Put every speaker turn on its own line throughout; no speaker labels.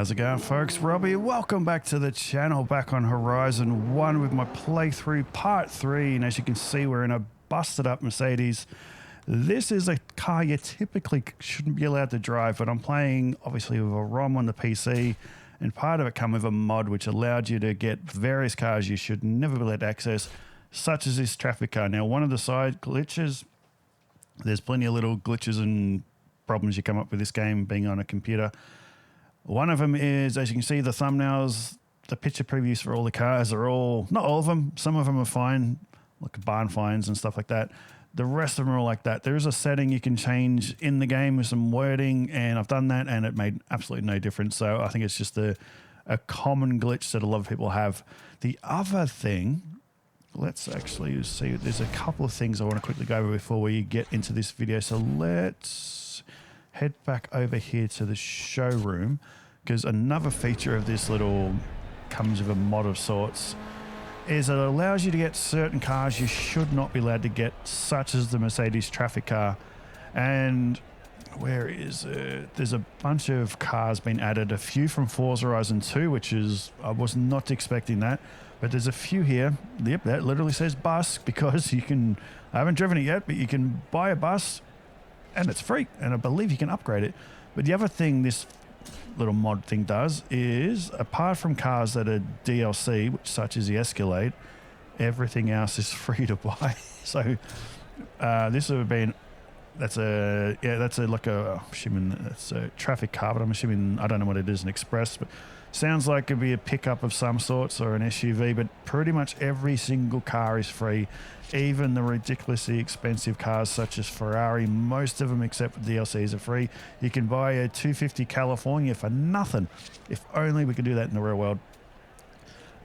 How's it going, folks? Robbie, welcome back to the channel, back on Horizon 1 with my playthrough part 3. And as you can see, we're in a busted up Mercedes. This is a car you typically shouldn't be allowed to drive, but I'm playing obviously with a ROM on the PC, and part of it come with a mod which allowed you to get various cars you should never be allowed to access, such as this traffic car. Now, one of the side glitches, there's plenty of little glitches and problems you come up with this game being on a computer. One of them is, as you can see, the thumbnails, the picture previews for all the cars are all, not all of them, some of them are fine, like barn finds and stuff like that. The rest of them are all like that. There is a setting you can change in the game with some wording, and I've done that, and it made absolutely no difference. So I think it's just a common glitch that a lot of people have. The other thing, let's actually see, there's a couple of things I want to quickly go over before we get into this video. So let's head back over here to the showroom, because another feature of this little comes with a mod of sorts is it allows you to get certain cars you should not be allowed to get, such as the Mercedes traffic car. And where is it? There's a bunch of cars being added, a few from Forza Horizon 2, which is, I was not expecting that, but there's a few here. Yep, that literally says bus, because you can, I haven't driven it yet, but you can buy a bus and it's free, and I believe you can upgrade it. But the other thing this little mod thing does is, apart from cars that are DLC, which such as the Escalade, everything else is free to buy. So this would have been, that's a, yeah, that's a, like a, I'm assuming that's a traffic car, but I'm assuming, I don't know what it is, an express, but sounds like it'd be a pickup of some sorts or an SUV, but pretty much every single car is free. Even the ridiculously expensive cars such as Ferrari, most of them except for DLCs are free. You can buy a 250 California for nothing. If only we could do that in the real world.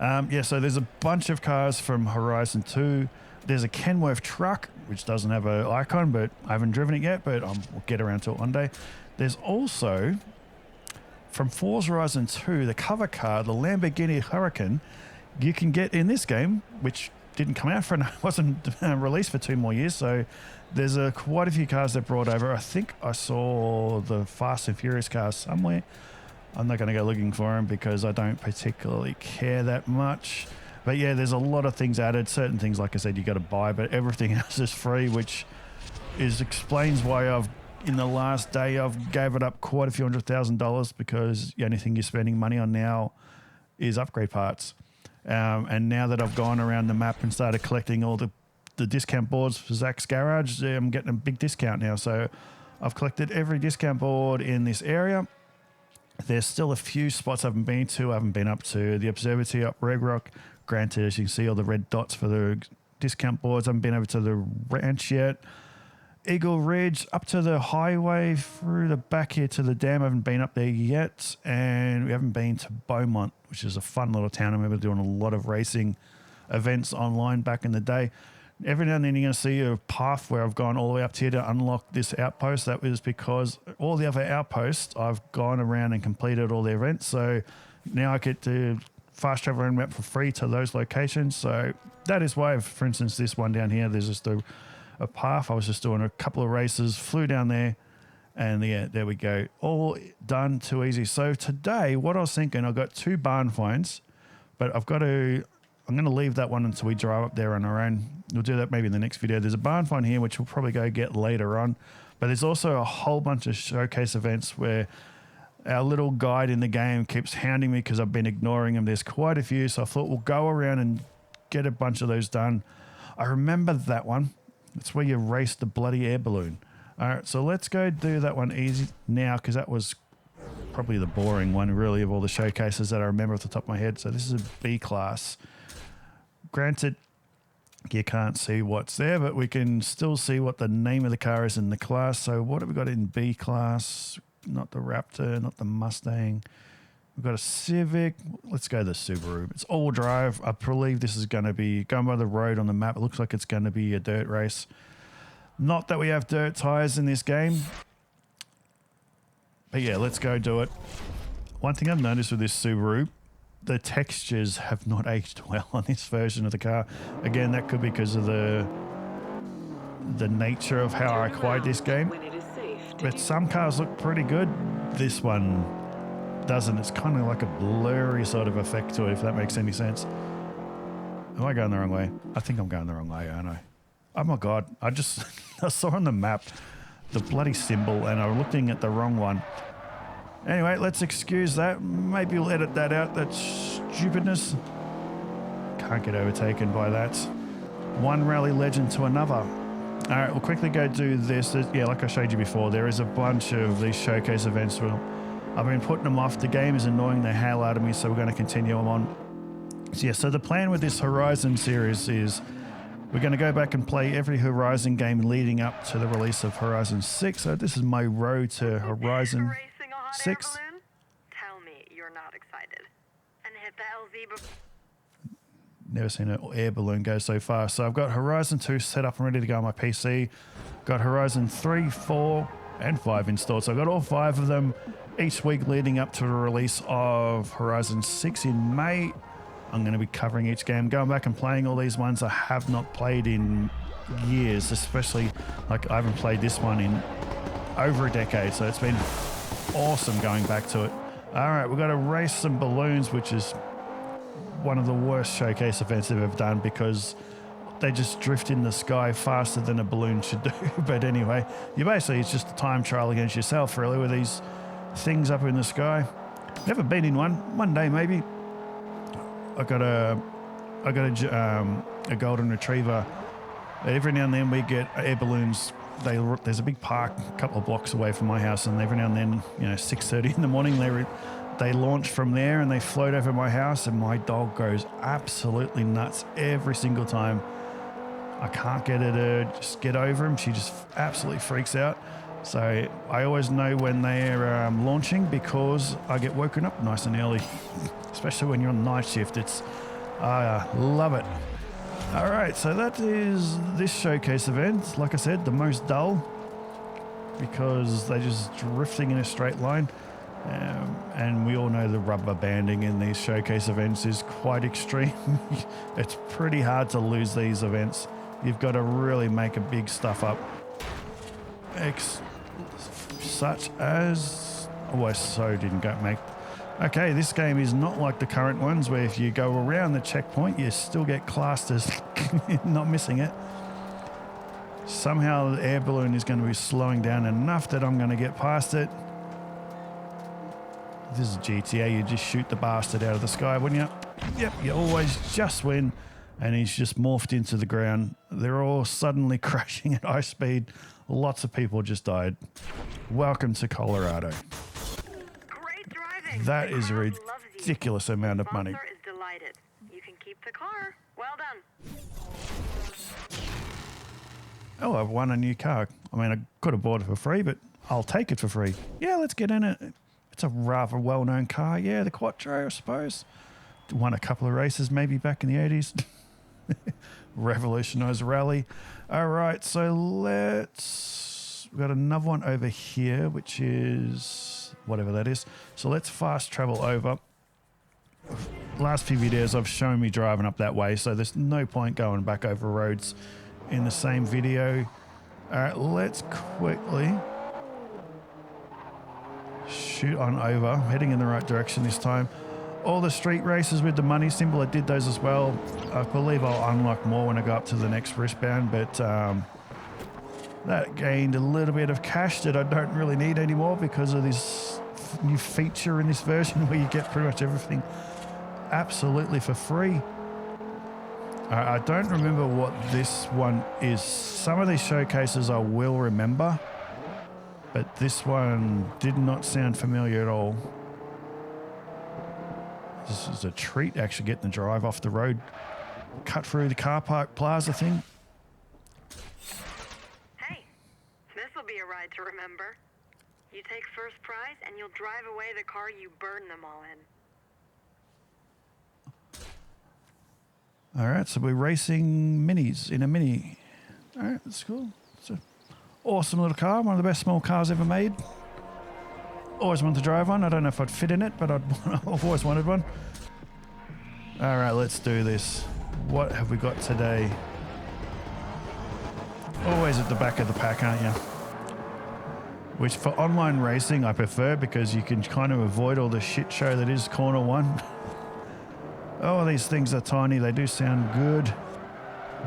Yeah, so there's a bunch of cars from Horizon 2. There's a Kenworth truck, which doesn't have an icon, but I haven't driven it yet, but we'll get around to it one day. There's also, from Forza Horizon 2, the cover car, the Lamborghini Huracan, you can get in this game, which didn't come out for, wasn't released for 2 more years. So there's quite a few cars they brought over. I think I saw the Fast and Furious cars somewhere. I'm not going to go looking for them because I don't particularly care that much. But yeah, there's a lot of things added. Certain things, like I said, you got to buy, but everything else is free, which explains why in the last day, I've gave it up quite a few $100,000, because the only thing you're spending money on now is upgrade parts. And now that I've gone around the map and started collecting all the discount boards for Zach's garage, I'm getting a big discount now. So I've collected every discount board in this area. There's still a few spots I haven't been to. I haven't been up to the observatory up Red Rock. Granted, as you can see, all the red dots for the discount boards. I haven't been over to the ranch yet. Eagle Ridge, up to the highway through the back here to the dam. I haven't been up there yet. And we haven't been to Beaumont, which is a fun little town. I remember doing a lot of racing events online back in the day. Every now and then you're going to see a path where I've gone all the way up here to unlock this outpost. That was because all the other outposts, I've gone around and completed all the events. So now I get to fast travel around map for free to those locations. So that is why, for instance, this one down here, there's just a path. I was just doing a couple of races, flew down there, and yeah, there we go. All done, too easy. So today, what I was thinking, I've got 2 barn finds, but I'm going to leave that one until we drive up there on our own. We'll do that maybe in the next video. There's a barn find here, which we'll probably go get later on, but there's also a whole bunch of showcase events where our little guide in the game keeps hounding me because I've been ignoring him. There's quite a few, so I thought we'll go around and get a bunch of those done. I remember that one. It's where you race the bloody air balloon. All right, so let's go do that one easy now, because that was probably the boring one, really, of all the showcases that I remember off the top of my head. So this is a B class. Granted, you can't see what's there, but we can still see what the name of the car is in the class. So what have we got in B class? Not the Raptor, not the Mustang. We've got a Civic. Let's go the Subaru. It's all drive. I believe this is going to be going by the road on the map. It looks like it's going to be a dirt race. Not that we have dirt tires in this game. But yeah, let's go do it. One thing I've noticed with this Subaru, the textures have not aged well on this version of the car. Again, that could be because of the nature of how I acquired this game. But some cars look pretty good. This one doesn't. It's kind of like a blurry sort of effect to it, if that makes any sense. Am I going the wrong way? I think I'm going the wrong way, aren't I? Oh my God, I saw on the map the bloody symbol and I'm looking at the wrong one. Anyway, let's excuse that. Maybe we'll edit that out, that stupidness. Can't get overtaken by that. One rally legend to another. All right, we'll quickly go do this. Yeah, like I showed you before, there is a bunch of these showcase events. Well, I've been putting them off. The game is annoying the hell out of me, so we're going to continue them on. So yeah, so the plan with this Horizon series is we're going to go back and play every Horizon game leading up to the release of Horizon 6. So this is my road to Horizon 6.
Tell me you're not excited. And hit the LZ before.
Never seen an air balloon go so fast. So I've got Horizon 2 set up and ready to go on my PC. Got Horizon 3, 4, and 5 installed. So I've got all 5 of them each week leading up to the release of Horizon 6 in May. I'm going to be covering each game, going back and playing all these ones I have not played in years, especially like I haven't played this one in over a decade. So it's been awesome going back to it. All right, we've got to race some balloons, which is one of the worst showcase events they've ever done because they just drift in the sky faster than a balloon should do. But anyway, it's just a time trial against yourself really with these things up in the sky. Never been in one day maybe. I got a golden retriever. Every now and then we get air balloons. There's a big park a couple of blocks away from my house, and every now and then, 6:30 in the morning, they launch from there and they float over my house, and my dog goes absolutely nuts every single time. I can't get her to just get over him. She just absolutely freaks out. So I always know when they're launching because I get woken up nice and early, especially when you're on night shift. I love it. All right, so that is this showcase event. Like I said, the most dull because they're just drifting in a straight line. And we all know the rubber banding in these showcase events is quite extreme. It's pretty hard to lose these events. You've got to really make a big stuff up. Such as... Oh, I so didn't go make... Okay, this game is not like the current ones where if you go around the checkpoint, you still get classed as not missing it. Somehow the air balloon is going to be slowing down enough that I'm going to get past it. This is GTA, you just shoot the bastard out of the sky, wouldn't you? Yep, you always just win. And he's just morphed into the ground. They're all suddenly crashing at high speed. Lots of people just died. Welcome to Colorado.
Great driving.
That is a ridiculous amount of money.
Sponsor is delighted. You can keep the car. Well done.
Oh, I've won a new car. I mean, I could have bought it for free, but I'll take it for free. Yeah, let's get in it. It's a rather well-known car. Yeah, the Quattro, I suppose. Won a couple of races maybe back in the 80s. Revolutionized rally. All right, so we've got another one over here, which is whatever that is. So let's fast travel over. Last few videos I've shown me driving up that way, so there's no point going back over roads in the same video. All right, let's quickly shoot on over. Heading in the right direction this time. All the street races with the money symbol, I did those as well. I believe I'll unlock more when I go up to the next wristband, but that gained a little bit of cash that I don't really need anymore because of this new feature in this version where you get pretty much everything absolutely for free. I don't remember what this one is. Some of these showcases I will remember, but this one did not sound familiar at all. This is a treat, actually getting the drive off the road, cut through the car park plaza thing.
Hey, this'll be a ride to remember. You take first prize and you'll drive away the car you burn them all in.
All right, so we're racing minis in a mini. All right, that's cool. It's an awesome little car, one of the best small cars ever made. Always wanted to drive one. I don't know if I'd fit in it, but I've always wanted one. All right, let's do this. What have we got today? Always at the back of the pack, aren't you? which for online racing I prefer because you can kind of avoid all the shit show that is corner one. Oh, these things are tiny. They do sound good.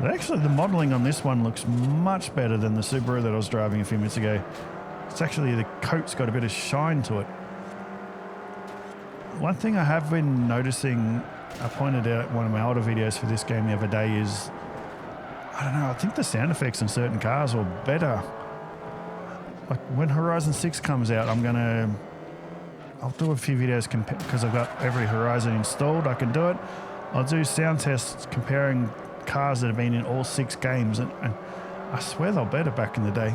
But actually, the modelling on this one looks much better than the Subaru that I was driving a few minutes ago. It's actually, the coat's got a bit of shine to it. One thing I have been noticing, I pointed out in one of my older videos for this game the other day is, I don't know, I think the sound effects in certain cars are better. Like when Horizon 6 comes out, I'll do a few videos because I've got every Horizon installed. I can do it. I'll do sound tests comparing cars that have been in all 6 games, and I swear they're better back in the day.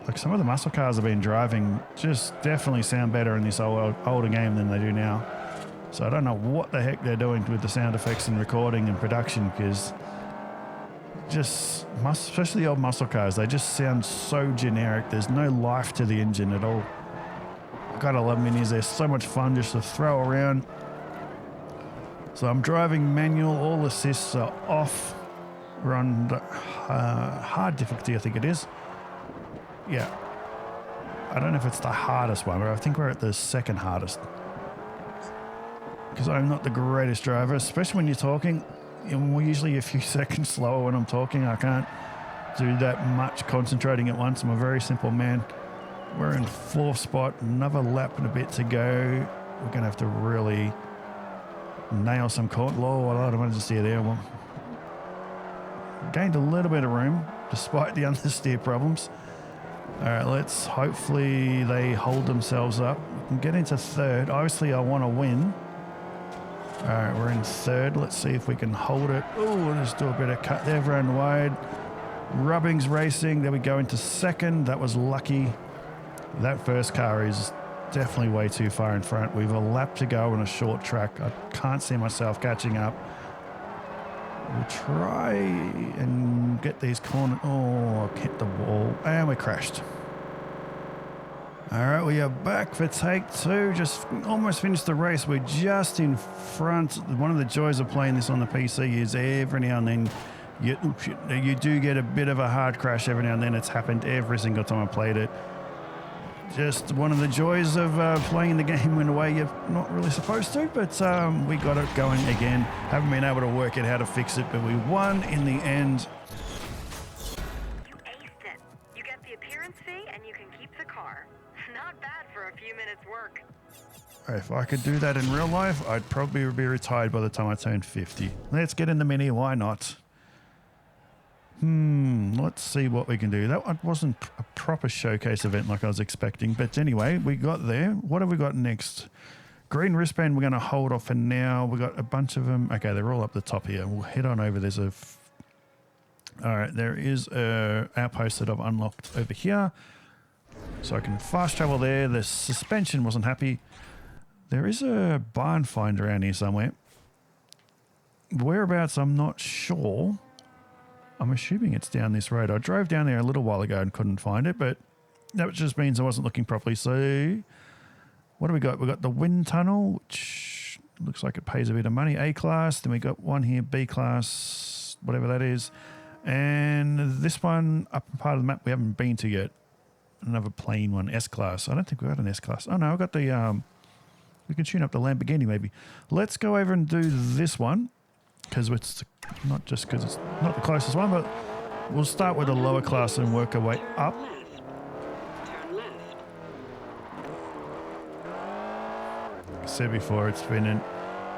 Like some of the muscle cars I've been driving just definitely sound better in this older game than they do now. So I don't know what the heck they're doing with the sound effects and recording and production, because especially the old muscle cars, they just sound so generic. There's no life to the engine at all. I gotta love minis. They're so much fun just to throw around. So I'm driving manual. All assists are off. We're on hard difficulty, I think it is. Yeah. I don't know if it's the hardest one, but I think we're at the second hardest. Because I'm not the greatest driver, especially when you're talking. We're usually a few seconds slower when I'm talking. I can't do that much concentrating at once. I'm a very simple man. We're in 4th spot, another lap and a bit to go. We're going to have to really nail some corner. Oh, I don't want to steer there. Well, gained a little bit of room despite the understeer problems. All right, let's hopefully they hold themselves up. We can get into 3rd. Obviously, I want to win. All right, we're in 3rd. Let's see if we can hold it. Oh, let's do a bit of cut there, run wide. Rubbing's racing. Then we go into 2nd. That was lucky. That first car is definitely way too far in front. We've a lap to go on a short track. I can't see myself catching up. We'll try and get these corners. Oh, I hit the wall. And we crashed. All right, we are back for take 2. Just almost finished the race. We're just in front. One of the joys of playing this on the PC is every now and then you do get a bit of a hard crash every now and then. It's happened every single time I played it. Just one of the joys of playing the game in a way you're not really supposed to, but we got it going again. Haven't been able to work out how to fix it, but we won in the end.
You aced it. You get the appearance fee and you can keep the car. Not bad for a few minutes work.
If I could do that in real life, I'd probably be retired by the time I turned 50. Let's get in the Mini, why not? Let's see what we can do. That one wasn't a proper showcase event like I was expecting. But anyway, we got there. What have we got next? Green wristband we're going to hold off for now. We got a bunch of them. Okay, they're all up the top here. We'll head on over. All right, there is a outpost that I've unlocked over here. So I can fast travel there. The suspension wasn't happy. There is a barn find around here somewhere. Whereabouts, I'm not sure. I'm assuming it's down this road. I drove down there a little while ago and couldn't find it, but that just means I wasn't looking properly. So what do we got? We got the wind tunnel, which looks like it pays a bit of money. A class. Then we got one here, B class, whatever that is. And this one, upper part of the map we haven't been to yet. Another plain one, S class. I don't think we got an S class. Oh no, I got the, we can tune up the Lamborghini maybe. Let's go over and do this one. Because it's not just because it's not the closest one, but we'll start with a lower class and work our way up.
Turn left.
Like I said before, it's been an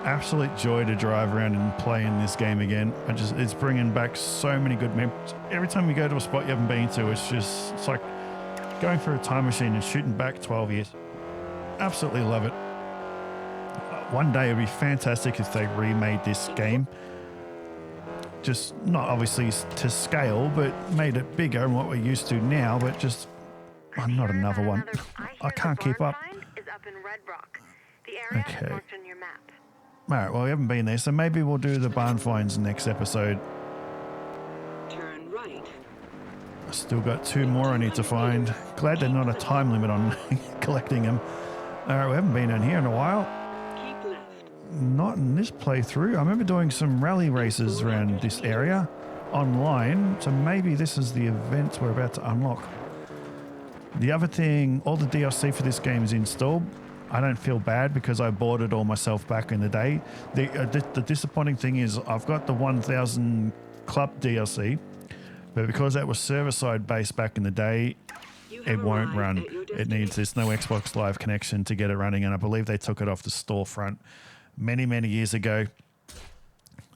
absolute joy to drive around and play in this game again. It's bringing back so many good memories. Every time you go to a spot you haven't been to, it's like going through a time machine and shooting back 12 years. Absolutely love it. One day it would be fantastic if they remade this game. Just not obviously to scale, but made it bigger than what we're used to now, but just not another one. I can't keep up.
Is up in Red Rock. The area is marked on your map.
All right, well, we haven't been there, so maybe we'll do the barn finds next episode.
Turn right.
I still got 2 more I need to find. Glad there's not a time limit on collecting them. All right, we haven't been down here in a while.
Keep left.
Not in this playthrough. I remember doing some rally races around this area. online. So maybe this is the event we're about to unlock. The other thing, all the DLC for this game is installed. I don't feel bad because I bought it all myself back in the day. The disappointing thing is I've got the 1000 Club DLC, but because that was server-side based back in the day, it won't run. It needs this no Xbox Live connection to get it running, and I believe they took it off the storefront many, many years ago.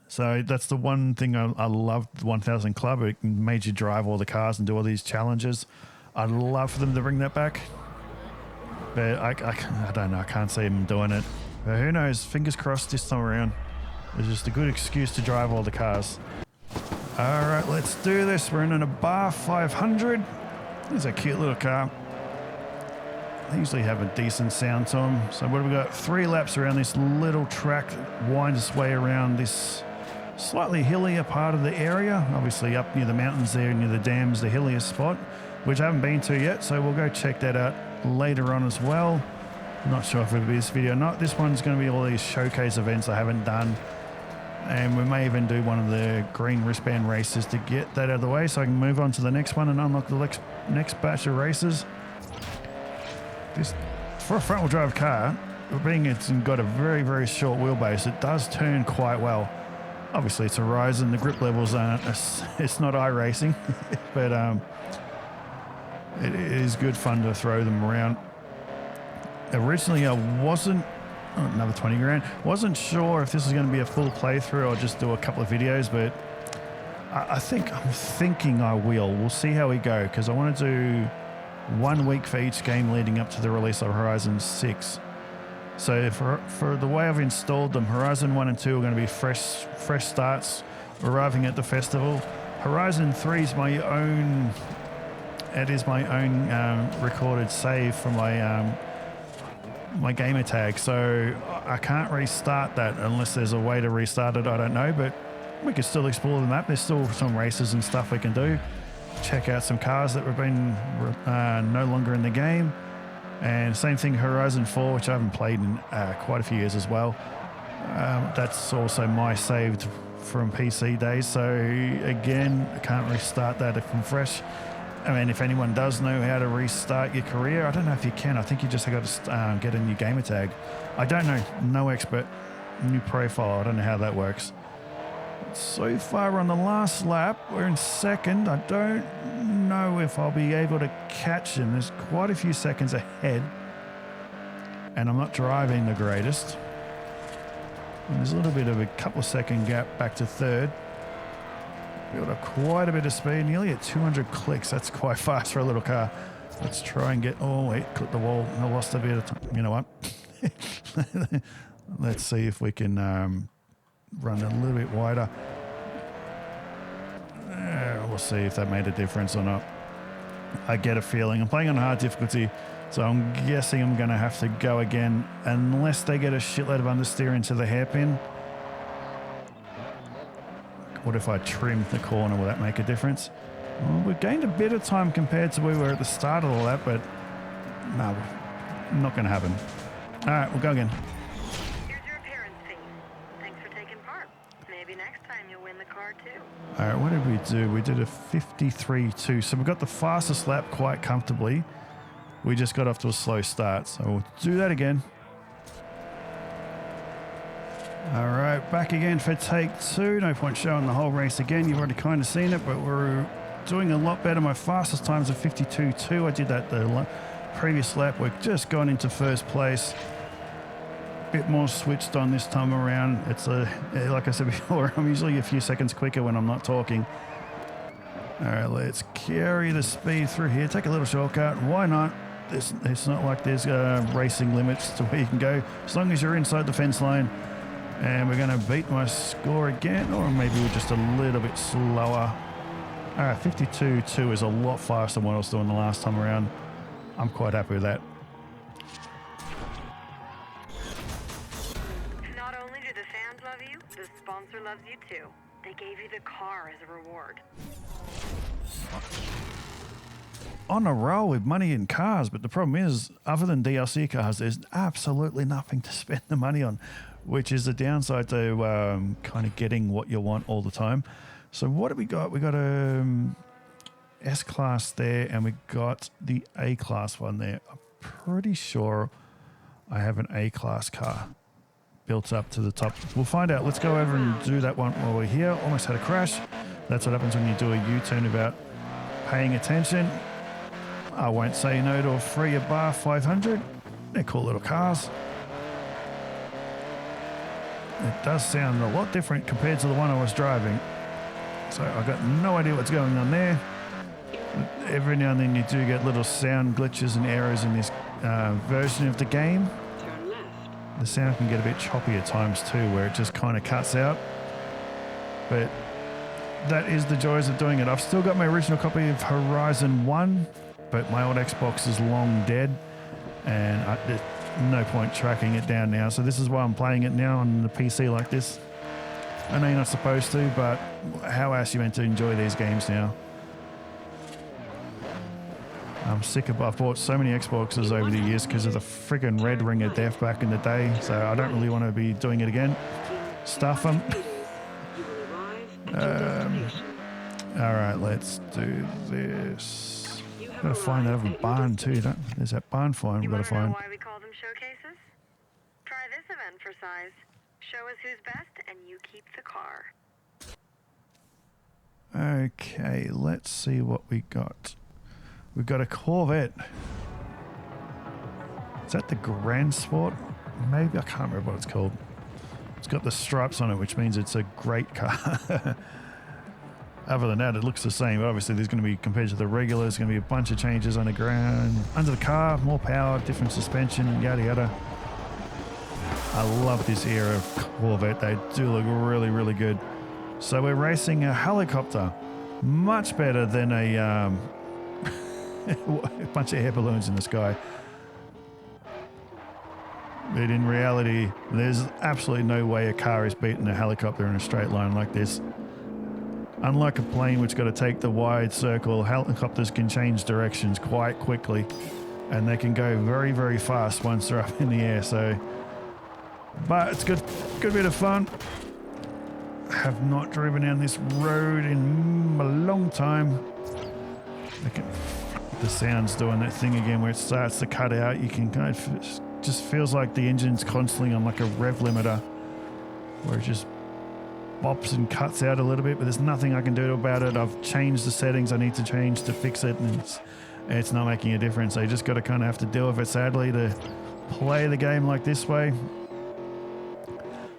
So that's the one thing I loved 1000 Club. It made you drive all the cars and do all these challenges. I'd love for them to bring that back. But I don't know. I can't see them doing it. But who knows? Fingers crossed this time around. It's just a good excuse to drive all the cars. All right, let's do this. We're in a bar 500. It's a cute little car. They usually have a decent sound to them. So what have we got? 3 laps around this little track. Winds its way around this slightly hillier part of the area. Obviously up near the mountains there, near the dams, the hilliest spot, which I haven't been to yet. So we'll go check that out later on as well. Not sure if it'll be this video or not. This one's going to be all these showcase events I haven't done, and we may even do one of the green wristband races to get that out of the way so I can move on to the next one and unlock the next batch of races. This, for a front-wheel drive car, being it's got a very, very short wheelbase, it does turn quite well. Obviously it's a Horizon, the grip levels aren't, it's not iRacing, but it is good fun to throw them around. Originally, I wasn't, another 20 grand, wasn't sure if this was going to be a full playthrough or just do a couple of videos, but I'm thinking I will. We'll see how we go, because I want to do 1 week for each game leading up to the release of Horizon 6. So for the way I've installed them, Horizon 1 and 2 are going to be fresh starts, arriving at the festival. Horizon 3 is my own... It is my own recorded save for my my gamer tag, so I can't restart that unless there's a way to restart it. I don't know, but we can still explore the map. There's still some races and stuff we can do. Check out some cars that have been no longer in the game. And same thing, Horizon 4, which I haven't played in quite a few years as well. That's also my saved from PC days. So again, I can't restart that from fresh. I mean, if anyone does know how to restart your career, I don't know if you can. I think you just got to get a new gamer tag. I don't know. No expert. New profile. I don't know how that works. So far we're on the last lap. We're in second. I don't know if I'll be able to catch him. There's quite a few seconds ahead. And I'm not driving the greatest. And there's a little bit of a couple of second gap back to third. Built up quite a bit of speed, nearly at 200 clicks. That's quite fast for a little car. Let's try and get... Oh, wait, clip the wall. I lost a bit of time. You know what? Let's see if we can run a little bit wider. We'll see if that made a difference or not. I get a feeling. I'm playing on hard difficulty, so I'm guessing I'm going to have to go again unless they get a shitload of understeer into the hairpin. What if I trim the corner? Will that make a difference? Well, we've gained a bit of time compared to where we were at the start of all that, but no, not going to happen. All right, we'll go again.
Here's your appearance fee. Thanks for taking part. Maybe next time you'll win the car too.
All right, what did we do? We did a 53.2, so we got the fastest lap quite comfortably. We just got off to a slow start, so we'll do that again. All right, back again for take 2. No point showing the whole race again. You've already kind of seen it, but we're doing a lot better. My fastest time's a 52.2. I did that the previous lap. We've just gone into first place. Bit more switched on this time around. It's like I said before, I'm usually a few seconds quicker when I'm not talking. All right, let's carry the speed through here. Take a little shortcut. Why not? It's not like there's racing limits to where you can go. As long as you're inside the fence line. And we're going to beat my score again, or maybe we're just a little bit slower. All right, 52.2 is a lot faster than what I was doing the last time around. I'm quite happy with that.
Not only do the fans love you, the sponsor loves you too. They gave you the car as a reward.
On a roll with money in cars, but the problem is, other than DLC cars, there's absolutely nothing to spend the money on, which is the downside to kind of getting what you want all the time. So what do we got? We got a S-Class there, and we got the A-Class one there. I'm pretty sure I have an A-Class car built up to the top. We'll find out. Let's go over and do that one while we're here. Almost had a crash. That's what happens when you do a U-turn without paying attention. I won't say no to a free bar 500. They're cool little cars. It does sound a lot different compared to the one I was driving. So I've got no idea what's going on there. Every now and then you do get little sound glitches and errors in this version of the game.
Turn left.
The sound can get a bit choppy at times too, where it just kind of cuts out. But that is the joys of doing it. I've still got my original copy of Horizon 1, but my old Xbox is long dead, and there's no point tracking it down now. So this is why I'm playing it now on the PC like this. I know you're not supposed to, but how else are you meant to enjoy these games now? I'm sick of, I've bought so many Xboxes over the years because of the friggin' red ring of death back in the day, so I don't really want to be doing it again. Stuff them.
You will arrive at your destination.
Alright, let's do this.
You have
Gotta find that
arrived
other
at your
barn too,
destination.
there's that barn find
You
we've got to
want to know
find.
why we call them showcases? Try this event for size. Show us who's best, and you keep the car.
Okay, let's see what we got. We've got a Corvette. Is that the Grand Sport? Maybe, I can't remember what it's called. It's got the stripes on it, which means it's a great car. Other than that, it looks the same. But obviously, there's going to be, compared to the regular, there's going to be a bunch of changes on the ground. Under the car, more power, different suspension, yada yada. I love this era of Corvette. They do look really, really good. So we're racing a helicopter. Much better than a bunch of air balloons in the sky. But in reality, there's absolutely no way a car is beating a helicopter in a straight line like this. Unlike a plane which got to take the wide circle, helicopters can change directions quite quickly, and they can go very, very fast once they're up in the air. So, but it's good bit of fun. I have not driven down this road in a long time. The sound's doing that thing again where it starts to cut out. You can kind of, just feels like the engine's constantly on like a rev limiter, where it just bops and cuts out a little bit, but there's nothing I can do about it. I've changed the settings I need to change to fix it, and it's not making a difference. So you just got to kind of have to deal with it, sadly, to play the game like this way.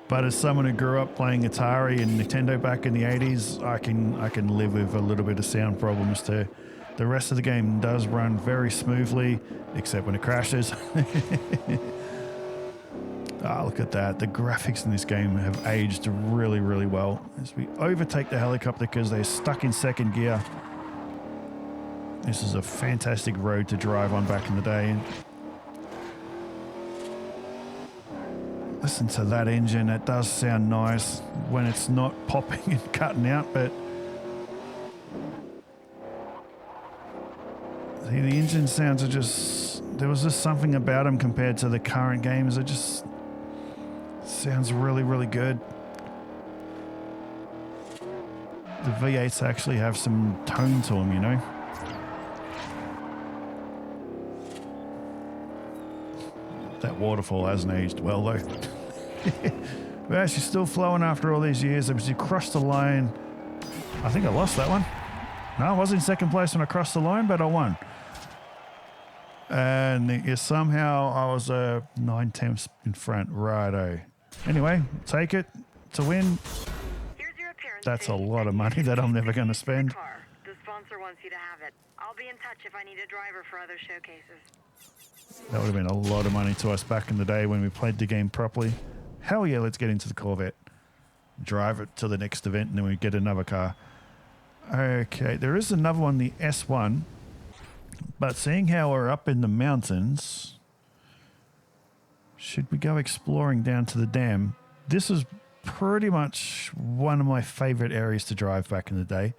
But as someone who grew up playing Atari and Nintendo back in the 80s, I can live with a little bit of sound problems too. The rest of the game does run very smoothly, except when it crashes. Ah, look at that. The graphics in this game have aged really, really well. As we overtake the helicopter because they're stuck in second gear. This is a fantastic road to drive on back in the day. Listen to that engine. It does sound nice when it's not popping and cutting out, but see, the engine sounds are just, there was just something about them compared to the current games. It just sounds really, really good. The V8s actually have some tone to them, you know. That waterfall hasn't aged well though. But actually still flowing after all these years. As you cross the line, I think I lost that one. No, I was in second place when I crossed the line, but I won. And somehow I was 9/10 in front. Righto. Anyway, take it to win.
Here's your appearance
That's
fee,
a lot of
and you
money
keep
that I'm
the
never going to
keys the
spend.
car. The sponsor wants you to have it. I'll be in touch if I need a driver for other showcases.
That would have been a lot of money to us back in the day when we played the game properly. Hell yeah, let's get into the Corvette. Drive it to the next event and then we get another car. Okay, there is another one, the S1. But seeing how we're up in the mountains, should we go exploring down to the dam? This is pretty much one of my favorite areas to drive back in the day.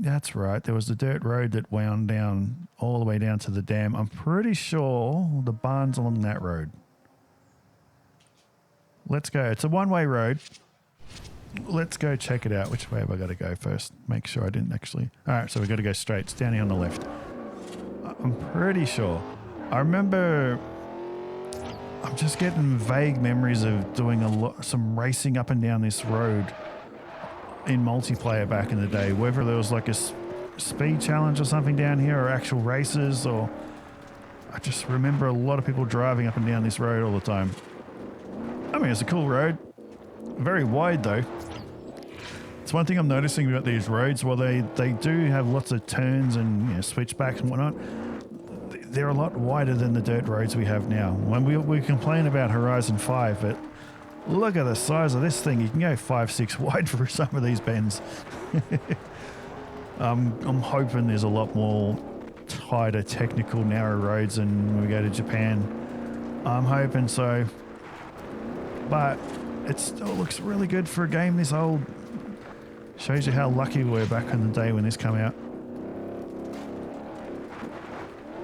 That's right. There was the dirt road that wound down all the way down to the dam. I'm pretty sure the barn's along that road. let's go. It's a one-way road. Let's go check it out. Which way have I got to go first? Make sure I didn't actually. All right, so we got to go straight. It's down here on the left. I'm pretty sure. I remember. I'm just getting vague memories of doing some racing up and down this road in multiplayer back in the day. Whether there was like a speed challenge or something down here, or actual races, or I just remember a lot of people driving up and down this road all the time. I mean, it's a cool road. Very wide though. It's one thing I'm noticing about these roads. While they do have lots of turns and switchbacks and whatnot, they're a lot wider than the dirt roads we have now. When we complain about Horizon 5, but look at the size of this thing. You can go 5-6 wide for some of these bends. I'm hoping there's a lot more tighter, technical, narrow roads than when we go to Japan. I'm hoping so. But it still looks really good for a game this old. Shows you how lucky we were back in the day when this came out.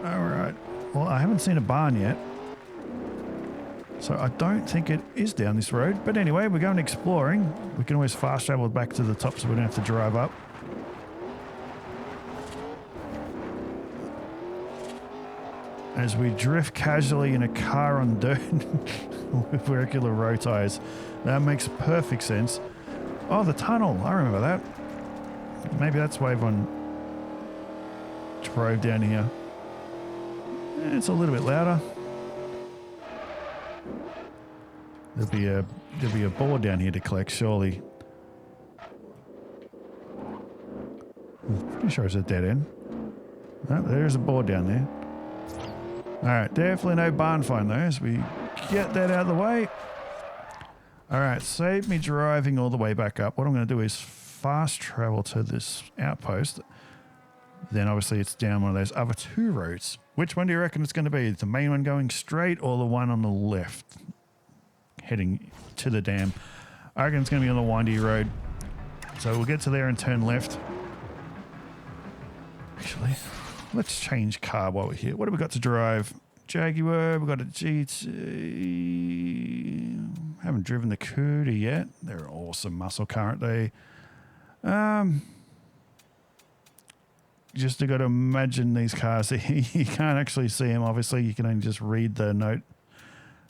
Alright. Well, I haven't seen a barn yet. So I don't think it is down this road. But anyway, we're going exploring. We can always fast travel back to the top so we don't have to drive up. As we drift casually in a car on dirt with regular road tires. That makes perfect sense. Oh, the tunnel. I remember that. Maybe that's why everyone drove down here. It's a little bit louder. There'll be a board down here to collect, surely. I'm pretty sure it's a dead end. No, there's a board down there. Alright, definitely no barn find though, as we get that out of the way. Alright, save me driving all the way back up. What I'm going to do is fast travel to this outpost. Then obviously it's down one of those other two roads. Which one do you reckon it's going to be? The main one going straight or the one on the left heading to the dam? I reckon it's going to be on the windy road. So we'll get to there and turn left. Actually, let's change car while we're here. What have we got to drive? Jaguar, we've got a GT. Haven't driven the Cuda yet. They're an awesome muscle car, aren't they? Just got to imagine these cars. You can't actually see them, obviously. You can only just read the note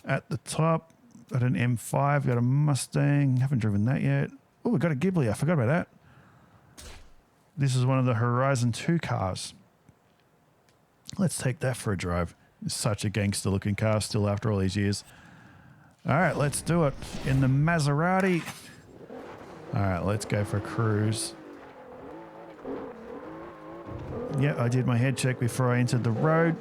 at the top. Got an M5, got a Mustang. Haven't driven that yet. Oh, we've got a Ghibli. I forgot about that. This is one of the Horizon 2 cars. Let's take that for a drive. It's such a gangster looking car still after all these years. All right, let's do it. In the Maserati. All right, let's go for a cruise. Yeah, I did my head check before I entered the road.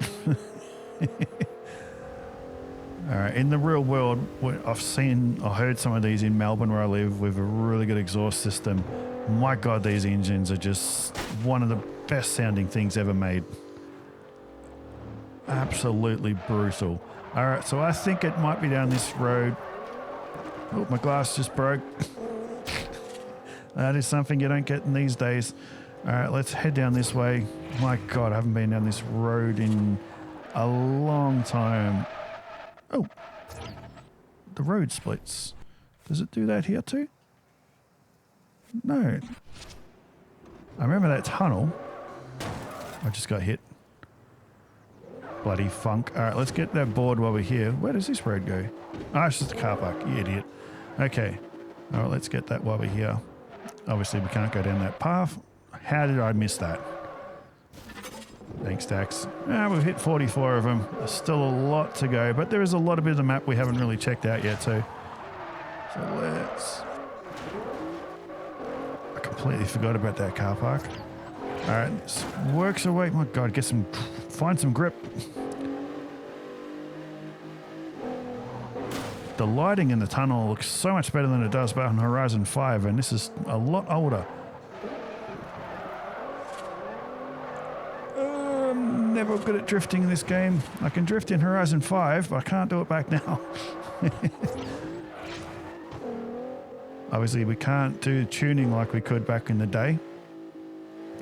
All right, in the real world, I've seen or heard some of these in Melbourne where I live with a really good exhaust system. My God, these engines are just one of the best sounding things ever made. Absolutely brutal. All right, so I think it might be down this road. Oh, my glass just broke. That is something you don't get in these days. All right, let's head down this way. My God, I haven't been down this road in a long time. Oh, the road splits. Does it do that here too? No. I remember that tunnel. I just got hit. Bloody funk. All right, let's get that board while we're here. Where does this road go? Oh, it's just a car park, you idiot. Okay. All right, let's get that while we're here. Obviously, we can't go down that path. How did I miss that? Thanks, Dax. We've hit 44 of them. There's still a lot to go, but there is a lot of bit of the map we haven't really checked out yet too. So let's... I completely forgot about that car park. All right, this works away. My God, find some grip. The lighting in the tunnel looks so much better than it does back on Horizon 5, and this is a lot older. I'm never good at drifting in this game. I can drift in Horizon 5, but I can't do it back now. Obviously, we can't do tuning like we could back in the day.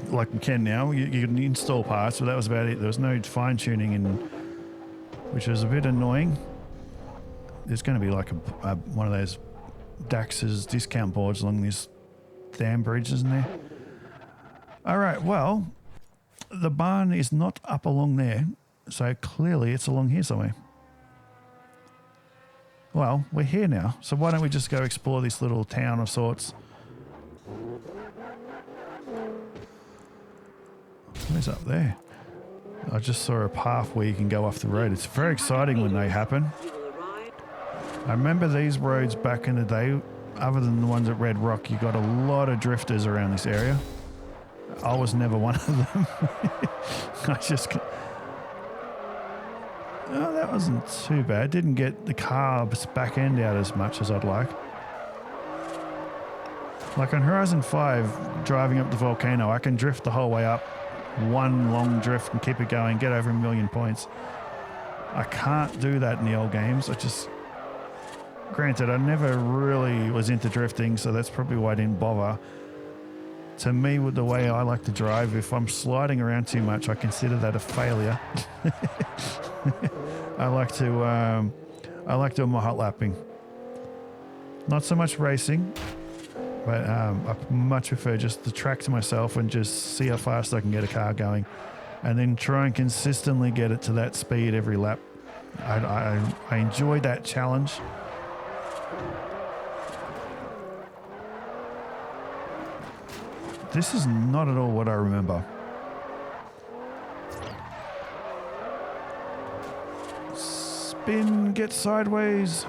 Like we can now. You can install parts, but that was about it. There was no fine tuning, which was a bit annoying. there's going to be like one of those Dax's discount boards along this damn bridge, isn't there? All right, well, the barn is not up along there, so clearly it's along here somewhere. Well, we're here now, so why don't we just go explore this little town of sorts? Where's up there? I just saw a path where you can go off the road. It's very exciting when they happen. I remember these roads back in the day, other than the ones at Red Rock, you got a lot of drifters around this area. I was never one of them. I just... Oh, that wasn't too bad. Didn't get the car's back end out as much as I'd like. Like on Horizon 5, driving up the volcano, I can drift the whole way up. One long drift and keep it going, get over 1,000,000 points. I can't do that in the old games. Granted, I never really was into drifting, so that's probably why I didn't bother. To me, with the way I like to drive, if I'm sliding around too much, I consider that a failure. I like doing my hot lapping. Not so much racing, but I much prefer just the track to myself and just see how fast I can get a car going, and then try and consistently get it to that speed every lap. I enjoy that challenge. This is not at all what I remember. Spin, get sideways.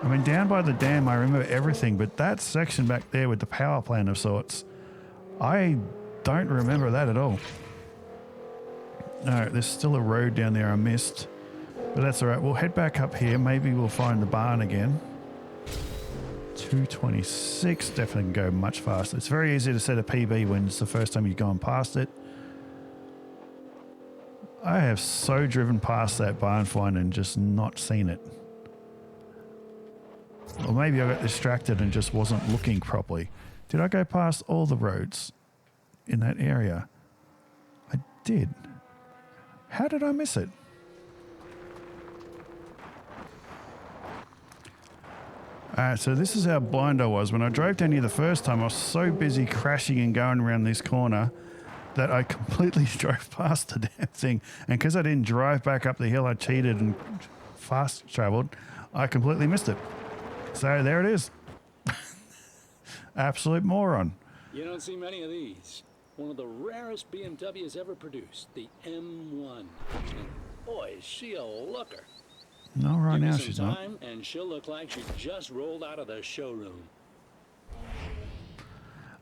I mean, down by the dam, I remember everything, but that section back there with the power plant of sorts, I don't remember that at all. No, there's still a road down there I missed, but that's all right. We'll head back up here. Maybe we'll find the barn again. 226, definitely can go much faster. It's very easy to set a PB when it's the first time you've gone past it. I have so driven past that barn find and just not seen it. Or maybe I got distracted and just wasn't looking properly. Did I go past all the roads in that area? I did. How did I miss it? Alright, so this is how blind I was. When I drove down here the first time, I was so busy crashing and going around this corner that I completely drove past the damn thing. And because I didn't drive back up the hill, I cheated and fast traveled. I completely missed it. So there it is. Absolute moron.
You don't see many of these. One of the rarest BMWs ever produced, the M1. And boy, is she a looker.
No, right
Give
now
her
she's
some
not.
time, and she'll look like she just rolled out of the showroom.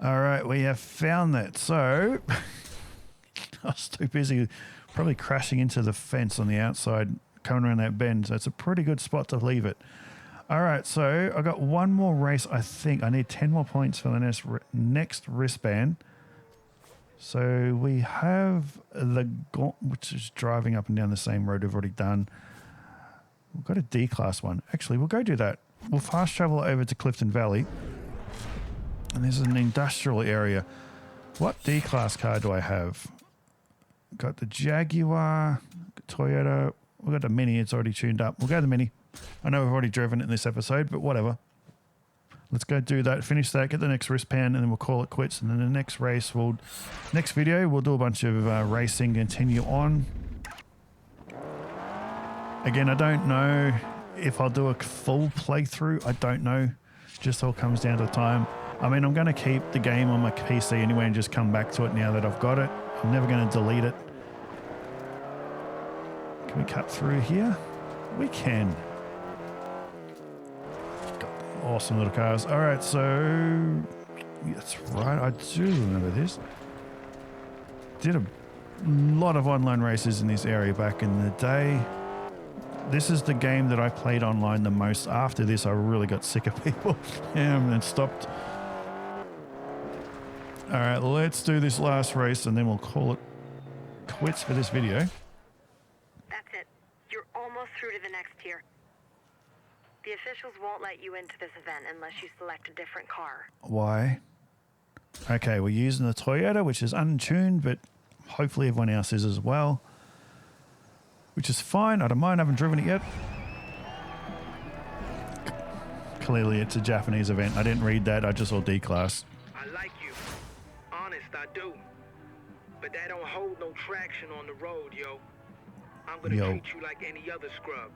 All right, we have found that. So I was too busy probably crashing into the fence on the outside, coming around that bend. So it's a pretty good spot to leave it. All right, so I got one more race. I think I need 10 more points for the next wristband. So we have the Gaunt, which is driving up and down the same road we've already done. We've got a D-class one. Actually, we'll go do that. We'll fast travel over to Clifton Valley. And there's an industrial area. What D-class car do I have? Got the Jaguar, Toyota. We've got the Mini. It's already tuned up. We'll go the Mini. I know we've already driven it in this episode, but whatever. Let's go do that, finish that, get the next wristband, and then we'll call it quits. And then the next video, we'll do a bunch of racing, continue on. Again, I don't know if I'll do a full playthrough. I don't know. Just all comes down to time. I mean, I'm going to keep the game on my PC anyway and just come back to it now that I've got it. I'm never going to delete it. Can we cut through here? We can. Got awesome little cars. All right, so that's right. I do remember this. Did a lot of online races in this area back in the day. This is the game that I played online the most. After this, I really got sick of people and stopped. All right, let's do this last race and then we'll call it quits for this video.
That's it. You're almost through to the next tier. The officials won't let you into this event unless you select a different car.
Why? Okay, we're using the Toyota, which is untuned, but hopefully everyone else is as well. which is fine. I don't mind. I haven't driven it yet. Clearly, it's a Japanese event. I didn't read that. I just saw D-Class.
I like you. Honest, I do. But that don't hold no traction on the road, yo. I'm gonna treat you like any other scrub.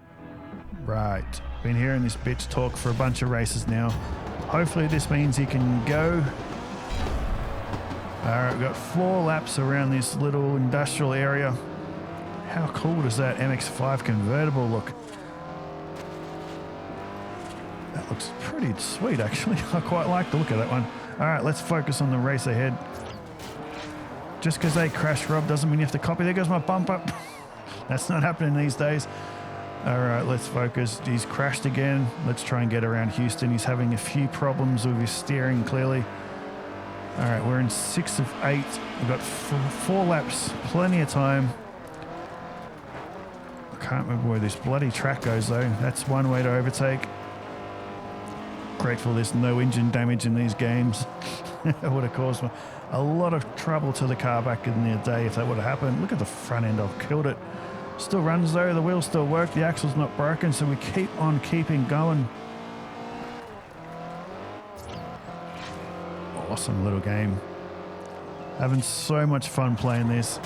Right. Been hearing this bitch talk for a bunch of races now. Hopefully this means he can go. Alright, we've got 4 laps around this little industrial area. How cool does that MX-5 convertible look? That looks pretty sweet, actually. I quite like the look of that one. Alright, let's focus on the race ahead. Just because they crash, Rob, doesn't mean you have to copy. There goes my bumper. That's not happening these days. Alright, let's focus. He's crashed again. Let's try and get around Houston. He's having a few problems with his steering, clearly. Alright, we're in 6 of 8. We've got 4 laps. Plenty of time. I can't remember where this bloody track goes, though. That's one way to overtake. Grateful there's no engine damage in these games. It would have caused a lot of trouble to the car back in the day if that would have happened. Look at the front end. I've killed it. Still runs though. The wheels still work. The axle's not broken, so we keep on keeping going. Awesome little game. Having so much fun playing this.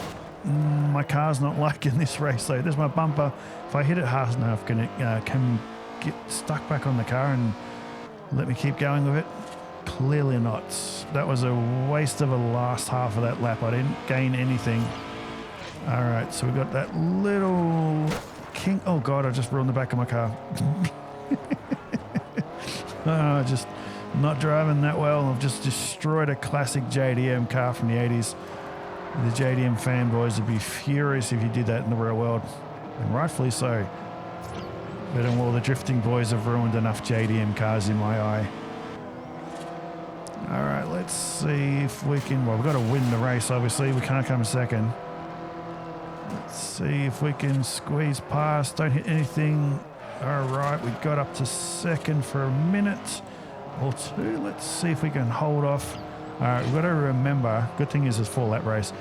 My car's not liking this race though. There's my bumper. If I hit it hard enough, can get stuck back on the car and let me keep going with it? Clearly not. That was a waste of a last half of that lap. I didn't gain anything. All right, so we got that little king. Oh God, I just ruined the back of my car. Just not driving that well. I've just destroyed a classic JDM car from the 80s. The JDM fanboys would be furious if you did that in the real world, and rightfully so. But all the drifting boys have ruined enough JDM cars in my eye. All right, let's see if we can. Well, we've got to win the race, obviously. We can't come second. Let's see if we can squeeze past. Don't hit anything. All right, we got up to second for a minute or two. Let's see if we can hold off. All right, we've got to remember. Good thing is it's 4-lap race.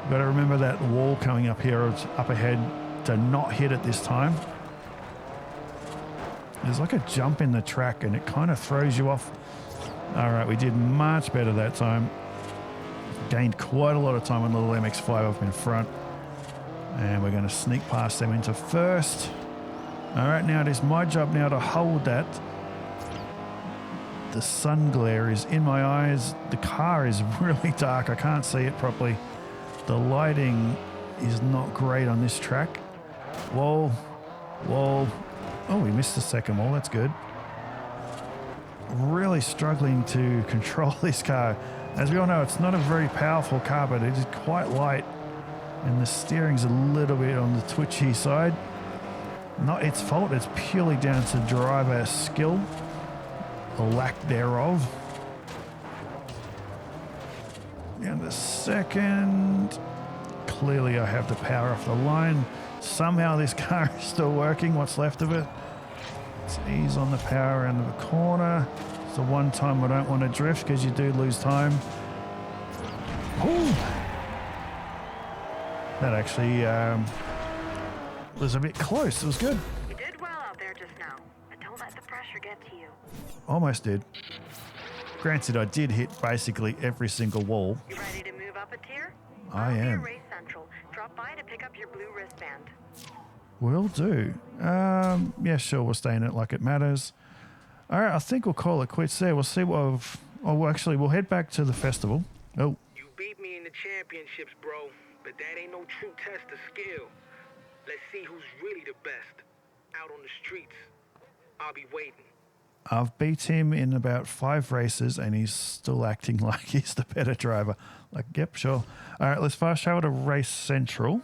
We've got to remember that wall coming up here, up ahead, to not hit it this time. There's like a jump in the track and it kind of throws you off. All right, we did much better that time. Gained quite a lot of time on the little MX-5 up in front. And we're going to sneak past them into first. All right, now it is my job now to hold that. The sun glare is in my eyes. The car is really dark. I can't see it properly. The lighting is not great on this track. Whoa, whoa. Oh, we missed the second wall. That's good. Really struggling to control this car. As we all know, it's not a very powerful car, but it is quite light. And the steering's a little bit on the twitchy side. Not its fault. It's purely down to driver skill, or lack thereof. And the second. Clearly I have the power off the line. Somehow this car is still working, what's left of it. Let's ease on the power around the corner. It's the one time I don't want to drift because you do lose time. Ooh. That actually was a bit close. It was good.
You did well out there just now, but don't let the pressure get to you.
Almost did. Granted, I did hit basically every single wall.
You ready to move up a tier?
I am.
Race Central. Drop by to pick up your blue wristband.
Will do. Yeah, sure, we'll stay in it like it matters. All right, I think we'll call it quits there. We'll see what we've... Oh, actually, we'll head back to the festival. Oh.
You beat me in the championships, bro, but that ain't no true test of skill. Let's see who's really the best. Out on the streets. I'll be waiting.
I've beat him in about 5 races and he's still acting like he's the better driver. Like, yep, sure. All right, let's fast travel to Race Central.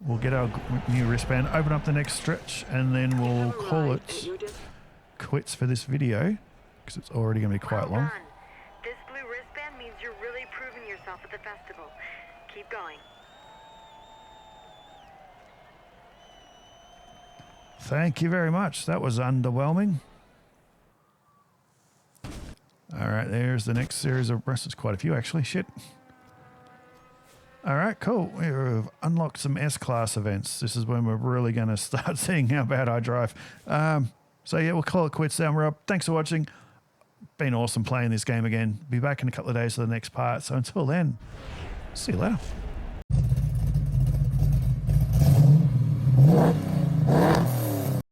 We'll get our new wristband, open up the next stretch, and then we'll call it quits for this video because it's already going to be quite long.
Done. This blue wristband means you're really proving yourself at the festival. Keep going.
Thank you very much. That was underwhelming. All right, there's the next series of breasts. It's quite a few, actually. Shit. All right, cool. We've unlocked some S-Class events. This is when we're really going to start seeing how bad I drive. So, yeah, we'll call it quits down. We're up. Thanks for watching. Been awesome playing this game again. Be back in a couple of days for the next part. So, until then, see you later.